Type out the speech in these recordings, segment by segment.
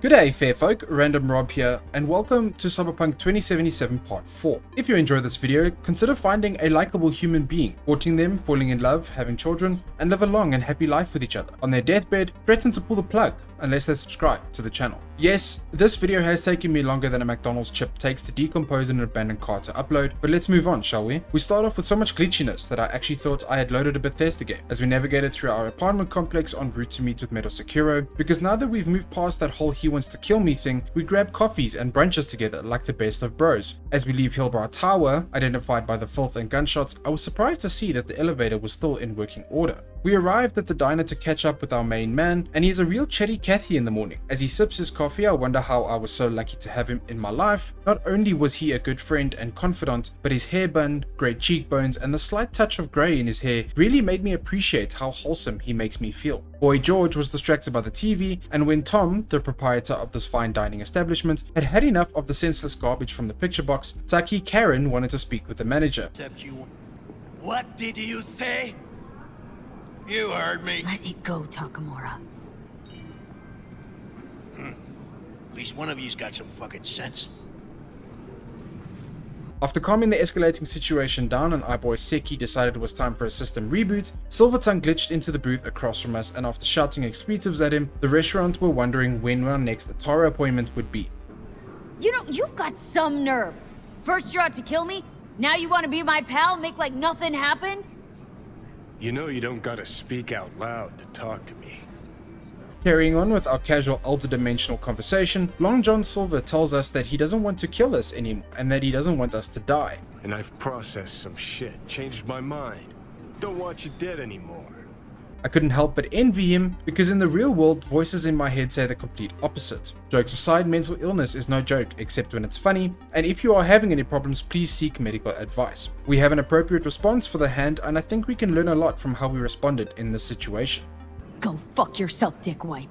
G'day fair folk, Random Rob here, and welcome to Cyberpunk 2077 Part 4. If you enjoy this video, consider finding a likable human being, courting them, falling in love, having children, and live a long and happy life with each other. On their deathbed, threaten to pull the plug, unless they subscribe to the channel. Yes, this video has taken me longer than a McDonald's chip takes to decompose in an abandoned car to upload, but let's move on, shall we? We start off with so much glitchiness that I actually thought I had loaded a Bethesda game, as we navigated through our apartment complex en route to meet with Metal Sekiro, because now that we've moved past that whole he wants to kill me thing, we grab coffees and brunches together like the best of bros. As we leave Hillbrow Tower, identified by the filth and gunshots, I was surprised to see that the elevator was still in working order. We arrived at the diner to catch up with our main man, and he's a real chatty Cathy in the morning. As he sips his coffee, I wonder how I was so lucky to have him in my life. Not only was he a good friend and confidant, but his hair bun, great cheekbones, and the slight touch of grey in his hair really made me appreciate how wholesome he makes me feel. Boy George was distracted by the TV, and when Tom, the proprietor of this fine dining establishment, had had enough of the senseless garbage from the picture box, Taki Karen wanted to speak with the manager. What did you say? You heard me. Let it go, Takemura. At least one of you's got some fucking sense. After calming the escalating situation down and our boy Seki decided it was time for a system reboot, Silvertongue glitched into the booth across from us, and after shouting expletives at him, the restaurant were wondering when our next Atara appointment would be. You know, you've got some nerve. First you're out to kill me, now you want to be my pal and make like nothing happened? You know you don't gotta speak out loud to talk to me. Carrying on with our casual ultra-dimensional conversation, Long John Silver tells us that he doesn't want to kill us anymore and that he doesn't want us to die. And I've processed some shit, changed my mind. Don't want you dead anymore. I couldn't help but envy him, because in the real world, voices in my head say the complete opposite. Jokes aside, mental illness is no joke, except when it's funny, and if you are having any problems, please seek medical advice. We have an appropriate response for the hand, and I think we can learn a lot from how we responded in this situation. Go fuck yourself, dickwipe.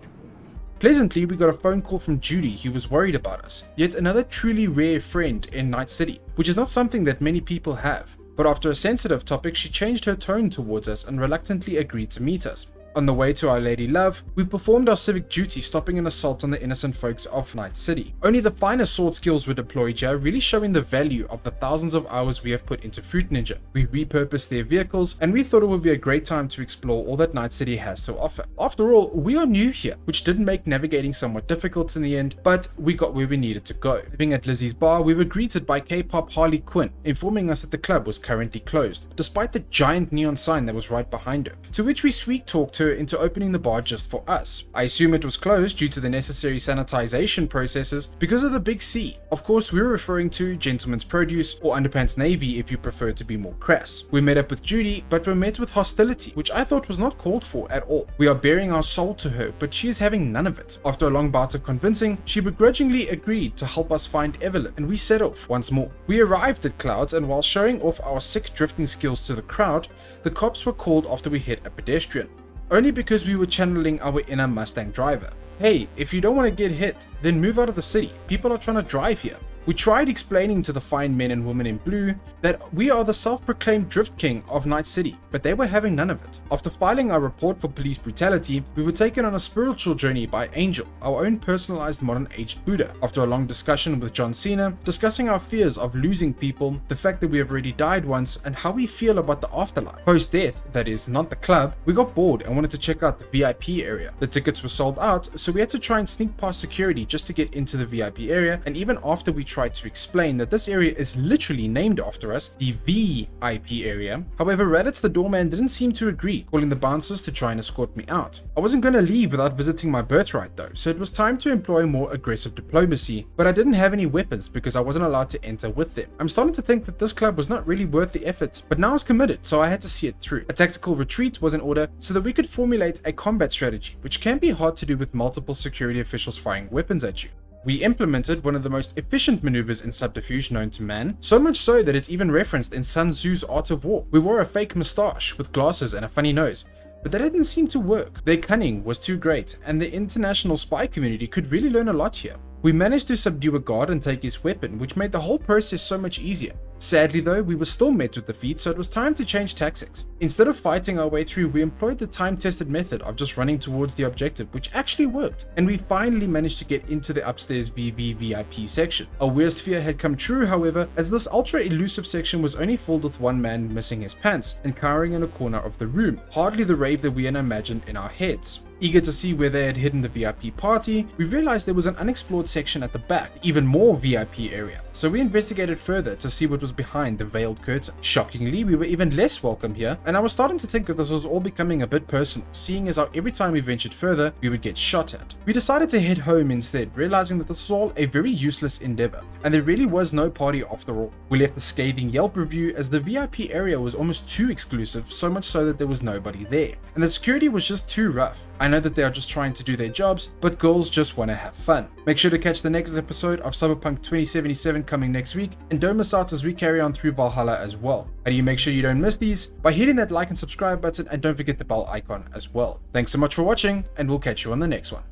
Pleasantly, we got a phone call from Judy, who was worried about us. Yet another truly rare friend in Night City, which is not something that many people have. But after a sensitive topic, she changed her tone towards us and reluctantly agreed to meet us. On the way to Our Lady Love, we performed our civic duty, stopping an assault on the innocent folks of Night City. Only the finest sword skills were deployed here, really showing the value of the thousands of hours we have put into Fruit Ninja. We repurposed their vehicles, and we thought it would be a great time to explore all that Night City has to offer. After all, we are new here, which didn't make navigating somewhat difficult in the end, but we got where we needed to go. Living at Lizzie's bar, we were greeted by K-pop Harley Quinn, informing us that the club was currently closed, despite the giant neon sign that was right behind her, to which we sweet-talked her into opening the bar just for us. I assume it was closed due to the necessary sanitization processes because of the big C. Of course, we were referring to Gentleman's Produce, or Underpants Navy if you prefer to be more crass. We met up with Judy, but were met with hostility, which I thought was not called for at all. We are bearing our soul to her, but she is having none of it. After a long bout of convincing, she begrudgingly agreed to help us find Evelyn, and we set off once more. We arrived at Clouds, and while showing off our sick drifting skills to the crowd, the cops were called after we hit a pedestrian. Only because we were channeling our inner Mustang driver. Hey, if you don't want to get hit, then move out of the city. People are trying to drive here. We tried explaining to the fine men and women in blue that we are the self-proclaimed Drift King of Night City, but they were having none of it. After filing our report for police brutality, we were taken on a spiritual journey by Angel, our own personalized modern-aged Buddha. After a long discussion with John Cena, discussing our fears of losing people, the fact that we have already died once, and how we feel about the afterlife. Post-death, that is, not the club, we got bored and wanted to check out the VIP area. The tickets were sold out, so we had to try and sneak past security just to get into the VIP area, and even after we tried to explain that this area is literally named after us, the VIP area. However, Raditz the doorman didn't seem to agree, calling the bouncers to try and escort me out. I wasn't going to leave without visiting my birthright though, so it was time to employ more aggressive diplomacy, but I didn't have any weapons because I wasn't allowed to enter with them. I'm starting to think that this club was not really worth the effort, but now I was committed, so I had to see it through. A tactical retreat was in order so that we could formulate a combat strategy, which can be hard to do with multiple security officials firing weapons at you. We implemented one of the most efficient maneuvers in subterfuge known to man, so much so that it's even referenced in Sun Tzu's Art of War. We wore a fake moustache with glasses and a funny nose, but that didn't seem to work. Their cunning was too great, and the international spy community could really learn a lot here. We managed to subdue a guard and take his weapon, which made the whole process so much easier. Sadly though, we were still met with defeat, so it was time to change tactics. Instead of fighting our way through, we employed the time-tested method of just running towards the objective, which actually worked, and we finally managed to get into the upstairs VVVIP section. Our worst fear had come true, however, as this ultra-elusive section was only filled with one man missing his pants and cowering in a corner of the room, hardly the rave that we had imagined in our heads. Eager to see where they had hidden the VIP party, we realized there was an unexplored section at the back, even more VIP area, so we investigated further to see what was behind the veiled curtain. Shockingly, we were even less welcome here, and I was starting to think that this was all becoming a bit personal, seeing as how every time we ventured further, we would get shot at. We decided to head home instead, realizing that this was all a very useless endeavor, and there really was no party after all. We left a scathing Yelp review as the VIP area was almost too exclusive, so much so that there was nobody there, and the security was just too rough. I know that they are just trying to do their jobs, but girls just want to have fun. Make sure to catch the next episode of Cyberpunk 2077 coming next week, and don't miss out as we carry on through Valhalla as well. How do you make sure you don't miss these? By hitting that like and subscribe button, and don't forget the bell icon as well. Thanks so much for watching, and we'll catch you on the next one.